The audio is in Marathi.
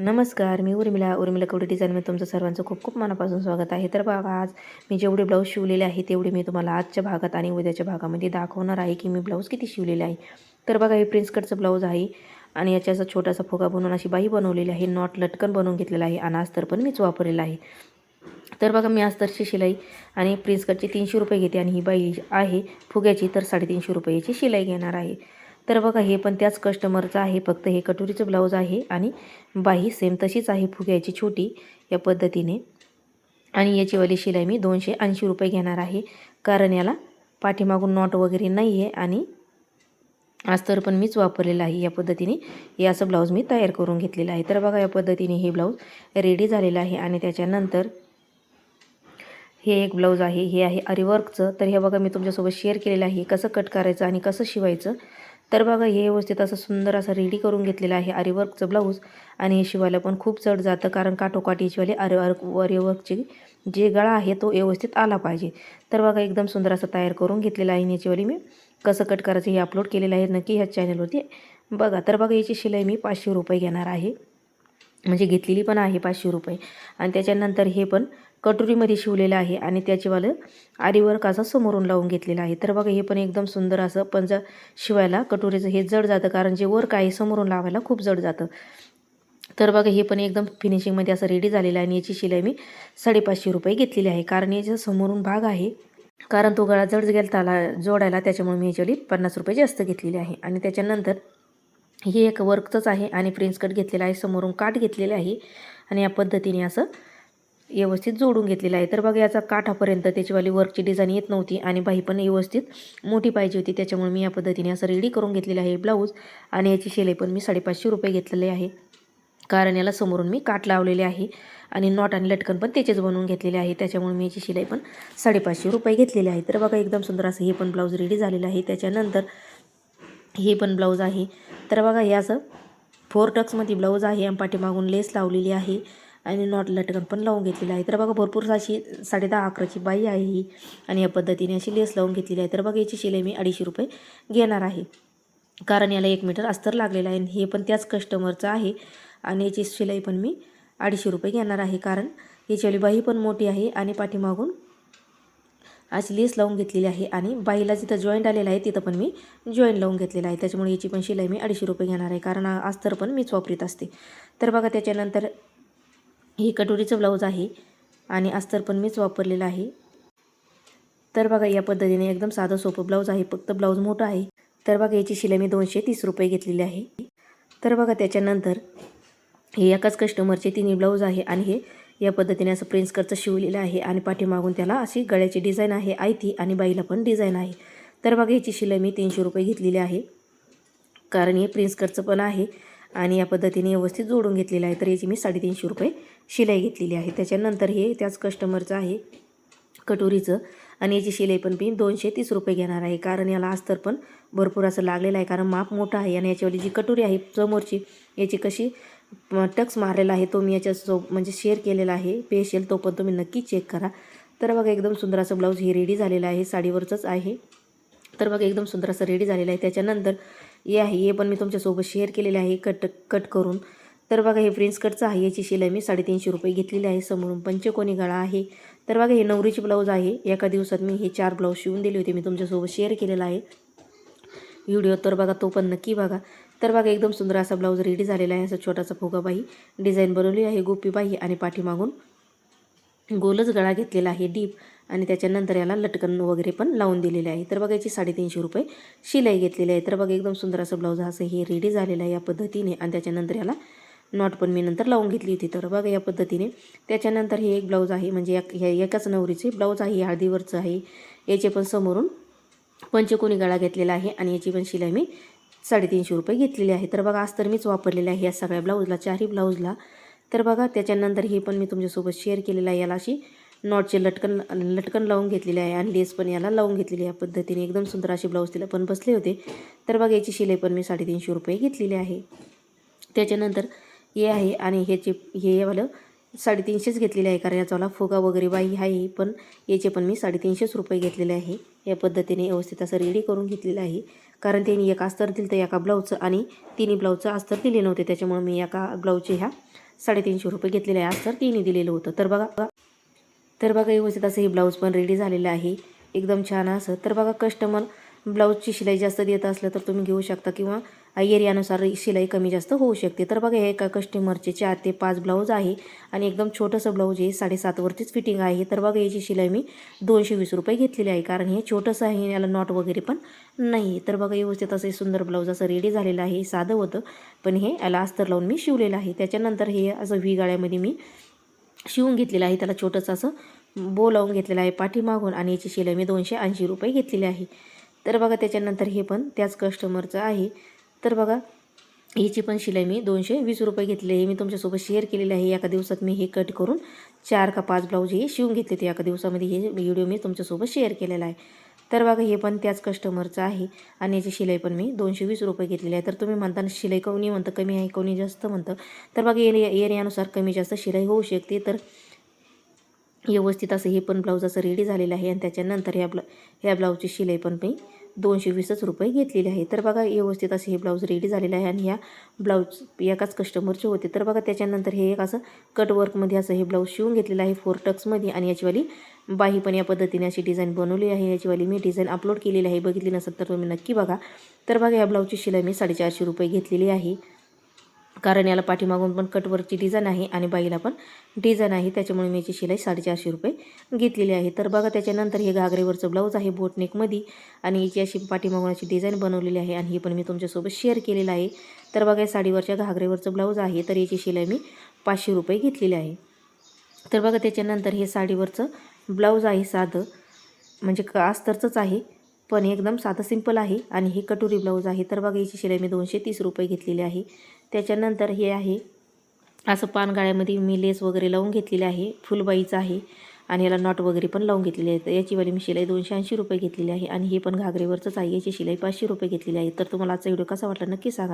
नमस्कार, मी उर्मिला कवडे डिझाईनमध्ये तुमचं सर्वांचं खूप खूप मनापासून स्वागत आहे. तर बघा, आज मी जेवढे ब्लाऊज शिवलेले आहे तेवढे मी तुम्हाला आजच्या भागात आणि उद्याच्या भागामध्ये दाखवणार आहे की मी ब्लाऊज किती शिवलेले आहे. तर बघा, हे प्रिन्स कटचं ब्लाऊज आहे आणि याचा असा छोटासा फुगा बनवून अशी बाही बनवलेली आहे, नॉट लटकन बनवून घेतलेला आहे आणि अस्तर पण मीच वापरलेला आहे. तर बघा, मी अस्तरची शिलाई आणि प्रिन्स कटची 300 रुपये घेते आणि ही बाई आहे फुग्याची तर 350 रुपयाची शिलाई घेणार आहे. तर बघा, हे पण त्याच कस्टमरचं आहे, फक्त हे कटोरीचं ब्लाऊज आहे आणि बाही सेम तशीच आहे फुग्याची छोटी या पद्धतीने. आणि याचीवाली शिलाई मी 280 रुपये घेणार आहे, कारण याला पाठीमागून नॉट वगैरे नाही आहे आणि अस्तर पण मीच वापरलेलं आहे. या पद्धतीने हे असं ब्लाऊज मी तयार करून घेतलेलं आहे. तर बघा, या पद्धतीने हे ब्लाऊज रेडी झालेलं आहे आणि त्याच्यानंतर हे एक ब्लाऊज आहे, हे आहे आरीवर्कचं. तर हे बघा, मी तुमच्यासोबत शेअर केलेलं आहे कसं कट करायचं आणि कसं शिवायचं. तर बघा, हे व्यवस्थित असं सुंदर असं रेडी करून घेतलेलं आहे आरीवर्कचं ब्लाऊज आणि हे शिवायला पण खूप जड जातं, कारण काठोकाठ याचीवाले आरीवर्कची जे गळा आहे तो व्यवस्थित आला पाहिजे. तर बघा, एकदम सुंदर असं तयार करून घेतलेलं आहे. याचीवाली मी कसं कट करायचं हे अपलोड केलेलं आहे, नक्की ह्या चॅनलवरती बघा. तर बघा, याची शिलाई मी 500 रुपये घेणार आहे, म्हणजे घेतलेली पण आहे 500 रुपये. आणि त्याच्यानंतर हे पण कटोरीमध्ये शिवलेलं आहे आणि त्याचेवालं आरीवर्क असं समोरून लावून घेतलेलं आहे. तर बघा, हे पण एकदम सुंदर असं पंजा शिवायला कटोरीचं हे जड जातं, कारण जे वर्क आहे समोरून लावायला खूप जड जातं. तर बघा, हे पण एकदम फिनिशिंगमध्ये असं रेडी झालेलं आहे आणि याची शिलाई मी 550 रुपये घेतलेली आहे, कारण याच्या समोरून भाग आहे, कारण तो गळा जड गेला त्याला जोडायला, त्याच्यामुळे मी याच्यावली 50 रुपये जास्त घेतलेले आहे. आणि त्याच्यानंतर हे एक वर्कचंच आहे आणि प्रिन्स कट घेतलेला आहे, समोरून काठ घेतलेले आहे आणि या पद्धतीने असं व्यवस्थित जोडून घेतलेला आहे. तर बघा, याचा काठापर्यंत त्याचीवाली वर्कची डिझाईन येत नव्हती आणि बाही पण व्यवस्थित मोठी पाहिजे होती, त्याच्यामुळे मी या पद्धतीने असं रेडी करून घेतलेलं आहे ब्लाऊज. आणि याची शिलाई पण मी 550 रुपये घेतलेले आहे, कारण याला समोरून मी काठ लावलेले आहे आणि नॉट आणि लटकन पण त्याचेच बनवून घेतलेले आहे, त्याच्यामुळे मी याची शिलाई पण 550 रुपये घेतलेली आहे. तर बघा, एकदम सुंदर असं हे पण ब्लाऊज रेडी झालेलं आहे. त्याच्यानंतर हे पण ब्लाऊज आहे. तर बघा, हे असं 4 टक्समध्ये ब्लाऊज आहे आणि पाठीमागून लेस लावलेली आहे आणि नॉट लटकन पण लावून घेतलेली आहे. तर बघा, भरपूर अशी 10.5-11ची बाई आहे ही आणि या पद्धतीने अशी लेस लावून घेतलेली आहे. तर बघा, याची शिलाई मी 250 रुपये घेणार आहे, कारण याला 1 मीटर अस्तर लागलेलं आहे. हे पण त्याच कस्टमरचं आहे आणि याची शिलाई पण मी 250 रुपये घेणार आहे, कारण याचीवाली बाही पण मोठी आहे आणि पाठीमागून अशी लेस लावून घेतलेली आहे आणि बाईला जिथं जॉईंट आलेलं आहे तिथं पण मी जॉईंट लावून घेतलेलं आहे, त्याच्यामुळे याची पण शिलाई मी 250 रुपये घेणार आहे, कारण अस्तर पण मीच वापरीत असते. तर बघा, त्याच्यानंतर हे कटोरीचं ब्लाऊज आहे आणि अस्तर पण मीच वापरलेलं आहे. तर बघा, या पद्धतीने एकदम साधं सोपं ब्लाऊज आहे, फक्त ब्लाऊज मोठं आहे. तर बघा, याची शिलाई मी 230 रुपये घेतलेली आहे. तर बघा, त्याच्यानंतर हे एकाच कस्टमरचे तिन्ही ब्लाऊज आहे आणि हे या पद्धतीने असं प्रिन्स कटचं शिवलेलं आहे आणि पाठीमागून त्याला अशी गळ्याची डिझाईन आहे आयती आणि बाईला पण डिझाईन आहे. तर बघा, याची शिलाई मी 300 रुपये घेतलेली आहे, कारण हे प्रिन्स कटचं पण आहे आणि या पद्धतीने व्यवस्थित जोडून घेतलेलं आहे. तर याची मी 350 रुपये शिलाई घेतलेली आहे. त्याच्यानंतर हे त्याच कस्टमरचं आहे कटोरीचं आणि याची शिलाई पण मी 230 रुपये घेणार आहे, कारण याला अस्तर पण भरपूर असं लागलेलं आहे, कारण माप मोठं आहे. आणि याच्यावाली जी कटोरी आहे समोरची, याची कशी टक्स मारलेला आहे तो मी म्हणजे शेअर केलेला आहे स्पेशल, तो पण तुम्ही नक्की चेक करा. तर बघा, एकदम सुंदर असं ब्लाऊज हे रेडी झालेलं आहे, साडीवरचंच आहे. तर बघा, एकदम सुंदर असं रेडी झालेलं आहे. त्याच्यानंतर हे पण मी तुमच्यासोबत शेअर केलेलं आहे कट करून. तर बघा, हे प्रिन्स कटचं आहे, याची शिलाई मी 350 रुपये घेतलेली आहे. समोरून पंचकोनी गळा आहे. तर बघा, हे नवरीची ब्लाऊज आहे. एका दिवसात मी हे 4 ब्लाऊज शिवून दिले होते, मी तुमच्यासोबत शेअर केलेला आहे व्हिडिओ, तर बघा तो पण नक्की बघा. तर बघा, एकदम सुंदर असा ब्लाऊज रेडी झालेला आहे. असा छोटासा फुगाबाई डिझाईन बनवली आहे, गोपीबाई आणि पाठीमागून गोलच गळा घेतलेला आहे डीप आणि त्याच्यानंतर याला लटकन वगैरे पण लावून दिलेले आहे. तर बघा, याची 350 रुपये शिलाई घेतलेली आहे. तर बघा, एकदम सुंदर असं ब्लाऊज असं हे रेडी झालेलं आहे या पद्धतीने आणि त्याच्यानंतर याला नॉट पण मी नंतर लावून घेतली होती. तर बघा, या पद्धतीने त्याच्यानंतर हे एक ब्लाऊज आहे, म्हणजे एकाच नवरीचे ब्लाऊज आहे, हळदीवरचं आहे. याचे पण समोरून पंचकोनी गळा घेतलेला आहे आणि याची पण शिलाई मी 350 रुपये घेतलेली आहे. तर बघा, अस्तर मीच वापरलेलं आहे या सगळ्या ब्लाऊजला, 4ही ब्लाऊजला. तर बघा, त्याच्यानंतर हे पण मी तुमच्यासोबत शेअर केलेलं आहे. याला अशी नॉटचे लटकन लावून घेतलेले आहे आणि लेस पण याला लावून घेतलेली आहे. या पद्धतीने एकदम सुंदर अशी ब्लाऊज तिला पण बसले होते. तर बघा, याची शिलाई पण मी 350 रुपये घेतलेली आहे. त्याच्यानंतर हे आहे आणि हे वालं 350च घेतलेले आहे, कारण याचावाला फुगा वगैरे बाई आहे, पण याचे पण मी 350 रुपये घेतलेले आहे. या पद्धतीने व्यवस्थित असं रेडी करून घेतलेलं आहे, कारण त्यांनी एक अस्तर दिलं तर एका ब्लाऊजचं आणि तिन्ही ब्लाऊजचं अस्तर दिले नव्हते, त्याच्यामुळे मी एका ब्लाऊजचे ह्या 350 रुपये घेतलेले आहे. अस्तर तिने दिलेलं होतं. तर बघा व्यवस्थित असं हे ब्लाऊज पण रेडी झालेलं आहे, एकदम छान असं. तर बघा कस्टमर ब्लाऊजची शिलाई जास्त देत असलं तर तुम्ही घेऊ शकता किंवा एरियानुसार शिलाई कमी जास्त होऊ शकते. तर बघा हे एका कस्टमरचे 4 ते 5 ब्लाऊज आहे आणि एकदम छोटंसं ब्लाऊज आहे, 7.5 वरतीच फिटिंग आहे. तर बघा याची शिलाई मी 220 रुपये घेतलेली आहे, कारण हे छोटंसं आहे, याला नॉट वगैरे पण नाही. तर बघा व्यवस्थित असं सुंदर ब्लाऊज असं रेडी झालेलं आहे. साधं होतं पण हे याला अस्तर लावून मी शिवलेलं आहे. त्याच्यानंतर हे असं व्ही गाळ्यामध्ये मी शिवून घेतलेलं आहे. त्याला छोटंसं असं बो लावून घेतलेलं आहे पाठीमागून आणि याची शिलाई मी 280 रुपये घेतलेली आहे. तर बघा त्याच्यानंतर हे पण त्याच कस्टमरचं आहे. तर बघा याची पण शिलाई मी 220 रुपये घेतली आहे. मी तुमच्यासोबत शेअर केलेली आहे. एका दिवसात मी हे कट करून 4 का 5 ब्लाऊज हे शिवून घेतले ते एका दिवसामध्ये. हे व्हिडिओ मी तुमच्यासोबत शेअर केलेला आहे. तर बघा हे पण त्याच कस्टमरचं आहे आणि याची शिलाई पण मी 220 रुपये घेतलेली आहे. तर तुम्ही म्हणता शिलाई कोणी म्हणतं कमी आहे, कोणी जास्त म्हणतं. तर बघा एरियानुसार कमी जास्त शिलाई होऊ शकते. तर व्यवस्थित असं हे पण ब्लाऊज असं रेडी झालेलं आहे आणि त्याच्यानंतर ह्या ब्लाऊजची शिलाई पण मी 220 रुपये घेतलेली आहे. तर बघा व्यवस्थित असं हे ब्लाऊज रेडी झालेलं आहे आणि ह्या ब्लाऊज एकाच कस्टमरचे होते. तर बघा त्याच्यानंतर हे एक असं कटवर्कमध्ये असं हे ब्लाऊज शिवून घेतलेलं आहे 4 टक्समध्ये आणि याचीवाली बाही पण या पद्धतीने अशी डिझाईन बनवली आहे. याचीवाली मी डिझाईन अपलोड केलेली आहे, बघितली नसेल तर तुम्ही नक्की बघा. तर बघा या ब्लाऊजची शिलाई मी 450 रुपये घेतलेली आहे, कारण याला पाठीमागून पण कटवर्कची डिझाईन आहे आणि बाईला पण डिझाईन आहे, त्याच्यामुळे मी याची शिलाई 450 रुपये घेतलेली आहे. तर बघा त्याच्यानंतर हे घागरेवरचं ब्लाऊज आहे बोटनेकमध्ये आणि याची अशी पाठीमागून अशी डिझाईन बनवलेली आहे आणि ही पण मी तुमच्यासोबत शेअर केलेलं आहे. तर बघा साडीवरच्या घागरेवरचं ब्लाऊज आहे, तर याची शिलाई मी 500 रुपये घेतलेली आहे. तर बघा त्याच्यानंतर हे साडीवरचं ब्लाऊज आहे, साधं म्हणजे अस्तरचंच आहे पण एकदम साधं सिंपल आहे आणि हे कटोरी ब्लाऊज आहे. तर बघा याची शिलाई मी 230 रुपये घेतलेली आहे. त्याच्यानंतर हे आहे असं पानगाळ्यामध्ये मी लेस वगैरे लावून घेतलेली आहे, फुलबाईचं आहे आणि याला नॉट वगैरे पण लावून घेतलेली आहे. तर याचीवाली मी शिलाई 280 रुपये घेतलेली आहे आणि हे पण घागरेवरचंच आहे. याची शिलाई 500 रुपये घेतलेली आहे. तर तुम्हाला आजचा व्हिडिओ कसा वाटला नक्की सांगा.